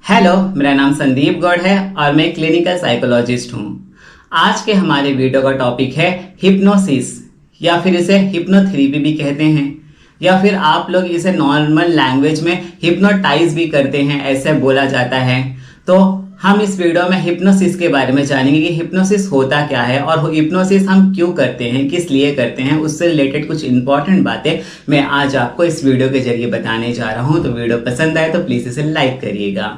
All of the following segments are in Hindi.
हेलो, मेरा नाम संदीप गौड़ है और मैं क्लिनिकल साइकोलॉजिस्ट हूँ। आज के हमारे वीडियो का टॉपिक है हिप्नोसिस या फिर इसे हिप्नोथेरेपी भी कहते हैं या फिर आप लोग इसे नॉर्मल लैंग्वेज में हिप्नोटाइज भी करते हैं, ऐसे बोला जाता है। तो हम इस वीडियो में हिप्नोसिस के बारे में जानेंगे कि हिप्नोसिस होता क्या है और हिप्नोसिस हम क्यों करते हैं, किस लिए करते हैं, उससे रिलेटेड कुछ इंपॉर्टेंट बातें मैं आज आपको इस वीडियो के जरिए बताने जा रहा हूँ। तो वीडियो पसंद आए तो प्लीज इसे लाइक करिएगा।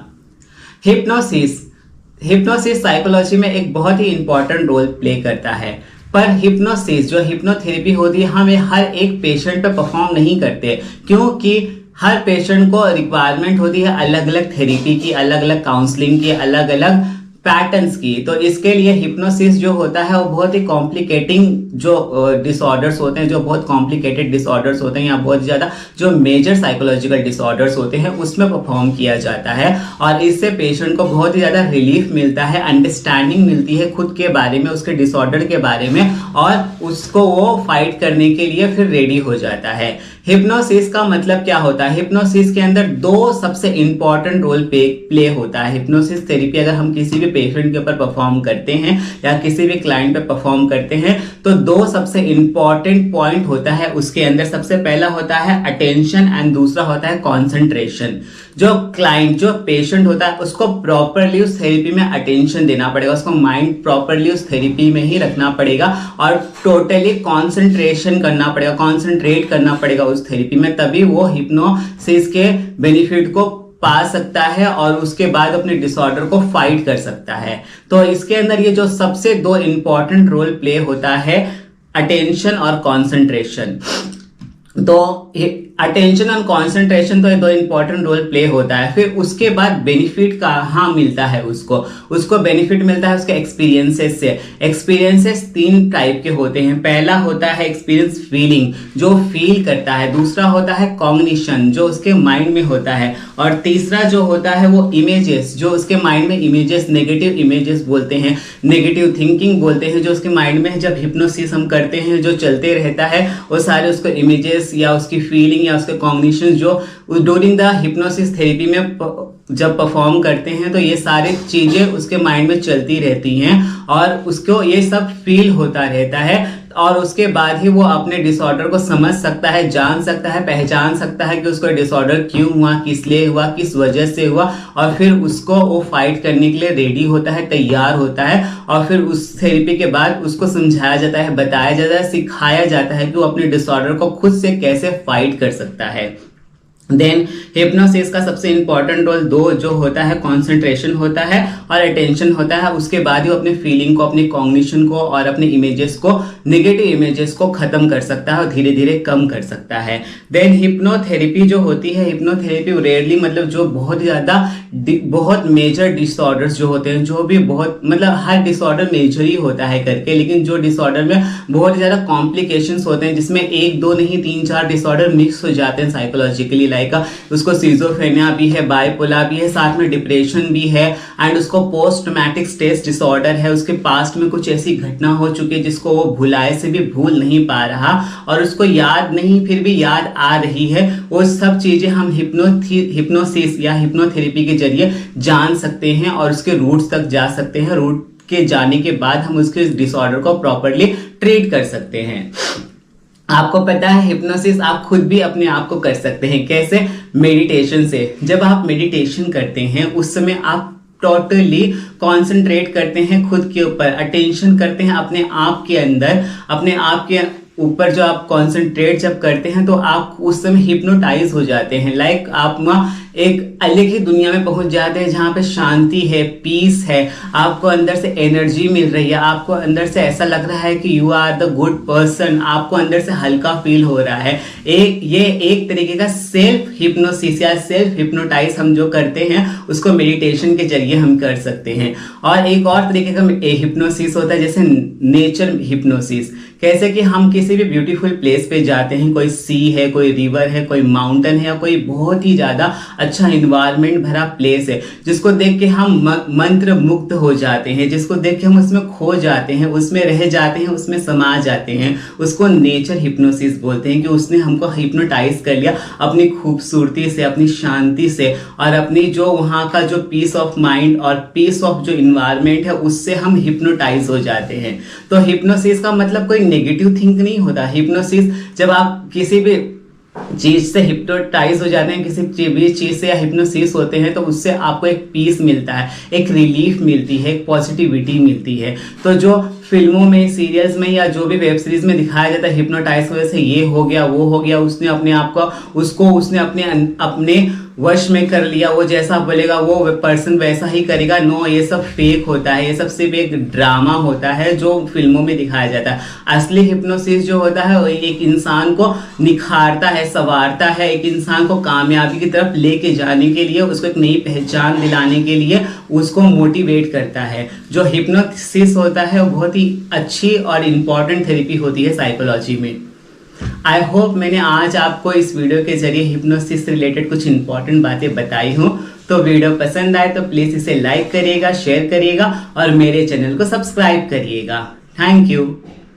हिप्नोसिस साइकोलॉजी में एक बहुत ही इंपॉर्टेंट रोल प्ले करता है, पर हिप्नोसिस जो हिप्नोथेरेपी होती है हमें हर एक पेशेंट पे परफॉर्म नहीं करते, क्योंकि हर पेशेंट को रिक्वायरमेंट होती है अलग अलग थेरेपी की, अलग अलग काउंसलिंग की, अलग अलग पैटर्न्स की। तो इसके लिए हिप्नोसिस जो होता है वो बहुत ही कॉम्प्लिकेटिंग जो डिसऑर्डर्स होते हैं, जो बहुत कॉम्प्लिकेटेड डिसऑर्डर्स होते हैं या बहुत ज़्यादा जो मेजर साइकोलॉजिकल डिसऑर्डर्स होते हैं उसमें परफॉर्म किया जाता है। और इससे पेशेंट को बहुत ही ज़्यादा रिलीफ मिलता है, अंडरस्टैंडिंग मिलती है खुद के बारे में, उसके डिसऑर्डर के बारे में, और उसको वो फाइट करने के लिए फिर रेडी हो जाता है। हिप्नोसिस का मतलब क्या होता है? हिप्नोसिस के अंदर दो सबसे इंपॉर्टेंट रोल प्ले होता है। हिप्नोसिस थेरेपी अगर हम किसी भी पेशेंट के ऊपर परफॉर्म करते हैं या किसी भी क्लाइंट पे परफॉर्म करते हैं तो दो सबसे इंपॉर्टेंट पॉइंट होता है उसके अंदर। सबसे पहला होता है अटेंशन एंड दूसरा होता है कॉन्सेंट्रेशन। जो क्लाइंट जो पेशेंट होता है उसको प्रॉपरली उस थेरेपी में अटेंशन देना पड़ेगा, उसको माइंड प्रॉपरली उस थेरेपी में ही रखना पड़ेगा और टोटली कॉन्सेंट्रेशन करना पड़ेगा, कॉन्सेंट्रेट करना पड़ेगा उस थेरेपी में, तभी वो हिप्नोसिस के बेनिफिट को पा सकता है और उसके बाद अपने डिसऑर्डर को फाइट कर सकता है। तो इसके अंदर ये जो सबसे दो इंपॉर्टेंट रोल प्ले होता है अटेंशन और कॉन्सेंट्रेशन। तो अटेंशन और कॉन्सेंट्रेशन तो ये दो इंपॉर्टेंट रोल प्ले होता है। फिर उसके बाद बेनिफिट कहाँ मिलता है उसको बेनिफिट मिलता है उसके एक्सपीरियंसेस से। एक्सपीरियंसेस तीन टाइप के होते हैं। पहला होता है एक्सपीरियंस फीलिंग, जो फील करता है। दूसरा होता है कॉग्निशन, जो उसके माइंड में होता है। और तीसरा जो होता है वो इमेजेस, जो उसके माइंड में इमेजेस, नेगेटिव इमेजेस बोलते हैं, नेगेटिव थिंकिंग बोलते हैं, जो उसके माइंड में जब हिप्नोसिस हम करते हैं जो चलते रहता है वो सारे उसको इमेजेस या उसकी फीलिंग या उसके कॉग्निशन जो ड्यूरिंग द हिप्नोसिस थेरेपी में जब परफॉर्म करते हैं तो ये सारी चीजें उसके माइंड में चलती रहती हैं और उसको ये सब फील होता रहता है। और उसके बाद ही वो अपने डिसऑर्डर को समझ सकता है, जान सकता है, पहचान सकता है कि उसको डिसऑर्डर क्यों हुआ, किस लिए हुआ, किस वजह से हुआ, और फिर उसको वो फाइट करने के लिए रेडी होता है, तैयार होता है। और फिर उस थेरेपी के बाद उसको समझाया जाता है, बताया जाता है, सिखाया जाता है कि वो अपने डिसऑर्डर को खुद से कैसे फाइट कर सकता है। देन हिप्नोसिस का सबसे इंपॉर्टेंट रोल दो जो होता है कॉन्सेंट्रेशन होता है और अटेंशन होता है। उसके बाद ही वो अपने फीलिंग को, अपने कॉग्निशन को और अपने इमेजेस को, नेगेटिव इमेजेस को खत्म कर सकता है और धीरे धीरे कम कर सकता है। देन हिप्नोथेरेपी जो होती है, हिप्नोथेरेपी रेयरली मतलब जो बहुत ज्यादा बहुत मेजर डिसऑर्डर्स जो होते हैं, जो भी बहुत मतलब हर डिसऑर्डर मेजर ही होता है करके, लेकिन जो डिसऑर्डर में बहुत ज्यादा कॉम्प्लिकेशंस होते हैं जिसमें एक दो नहीं 3-4 डिसऑर्डर मिक्स हो जाते हैं साइकोलॉजिकली, का उसको सिजोफ्रेनिया भी है, बाइपोलर भी है, साथ में डिप्रेशन भी है एंड उसको पोस्ट ट्रॉमेटिक स्ट्रेस डिसऑर्डर है। उसके पास्ट में कुछ ऐसी घटना हो चुकी है जिसको वो भुलाए से भी भूल नहीं पा रहा और उसको याद नहीं फिर भी याद आ रही है। वो सब चीजें हम हिप्नोसिस या हिप्नोथेरेपी के जरिए जान सकते हैं और उसके रूट्स तक जा सकते हैं। रूट के जाने के बाद हम उसके डिसऑर्डर को प्रॉपरली ट्रीट कर सकते हैं। आपको पता है हिप्नोसिस आप खुद भी अपने आप को कर सकते हैं। कैसे? मेडिटेशन से। जब आप मेडिटेशन करते हैं उस समय आप टोटली कॉन्सेंट्रेट करते हैं खुद के ऊपर, अटेंशन करते हैं अपने आप के अंदर, अपने आप के ऊपर जो आप कॉन्सेंट्रेट जब करते हैं तो आप उस समय हिप्नोटाइज हो जाते हैं। लाइक आप वहाँ एक अलग ही दुनिया में पहुंच जाते हैं जहाँ पे शांति है, पीस है, आपको अंदर से एनर्जी मिल रही है, आपको अंदर से ऐसा लग रहा है कि you are the good person, आपको अंदर से हल्का फील हो रहा है। ये एक तरीके का सेल्फ हिप्नोसिस या सेल्फ हिप्नोटाइज हम जो करते हैं उसको मेडिटेशन के जरिए हम कर सकते हैं। और एक और तरीके का हिप्नोसिस होता है जैसे नेचर हिप्नोसिस। कैसे कि हम किसी भी ब्यूटीफुल प्लेस पे जाते हैं, कोई सी है, कोई रिवर है, कोई माउंटेन है, या कोई बहुत ही ज़्यादा अच्छा इन्वायरमेंट भरा प्लेस है, जिसको देख के हम मंत्र मुग्ध हो जाते हैं, जिसको देख के हम उसमें खो जाते हैं, उसमें रह जाते हैं, उसमें समा जाते हैं। उसको नेचर हिप्नोसिस बोलते हैं कि उसने हमको हिप्नोटाइज कर लिया अपनी खूबसूरती से, अपनी शांति से, और अपनी जो वहाँ का जो पीस ऑफ माइंड और पीस ऑफ जो इन्वायरमेंट है उससे हम हिप्नोटाइज हो जाते हैं। तो हिप्नोसिस का मतलब कोई नेगेटिव थिंक नहीं होता। हिप्नोसिस जब आप किसी भी चीज से हिप्नोटाइज हो जाते हैं, किसी भी चीज से या हिप्नोसिस होते हैं, तो उससे आपको एक पीस मिलता है, एक रिलीफ मिलती है, एक पॉजिटिविटी मिलती है। तो जो फिल्मों में, सीरियल्स में या जो भी वेब सीरीज में दिखाया जाता है हिप्नोटाइज की वजह से ये हो गया, वो हो गया, उसने अपने आप को उसने अपने वश में कर लिया, वो जैसा बोलेगा वो पर्सन वैसा ही करेगा, नो, ये सब फेक होता है, ये सब सिर्फ एक ड्रामा होता है जो फिल्मों में दिखाया जाता है। असली हिप्नोसिस जो होता है वो एक इंसान को निखारता है, संवारता है, एक इंसान को कामयाबी की तरफ लेके जाने के लिए, उसको एक नई पहचान दिलाने के लिए उसको मोटिवेट करता है। जो हिप्नोसिस होता है वो बहुत ही अच्छी और इम्पॉर्टेंट थेरेपी होती है साइकोलॉजी में। आई होप मैंने आज आपको इस वीडियो के जरिए हिप्नोसिस से रिलेटेड कुछ इंपॉर्टेंट बातें बताई हूँ। तो वीडियो पसंद आए तो प्लीज़ इसे लाइक करिएगा, शेयर करिएगा और मेरे चैनल को सब्सक्राइब करिएगा। Thank you.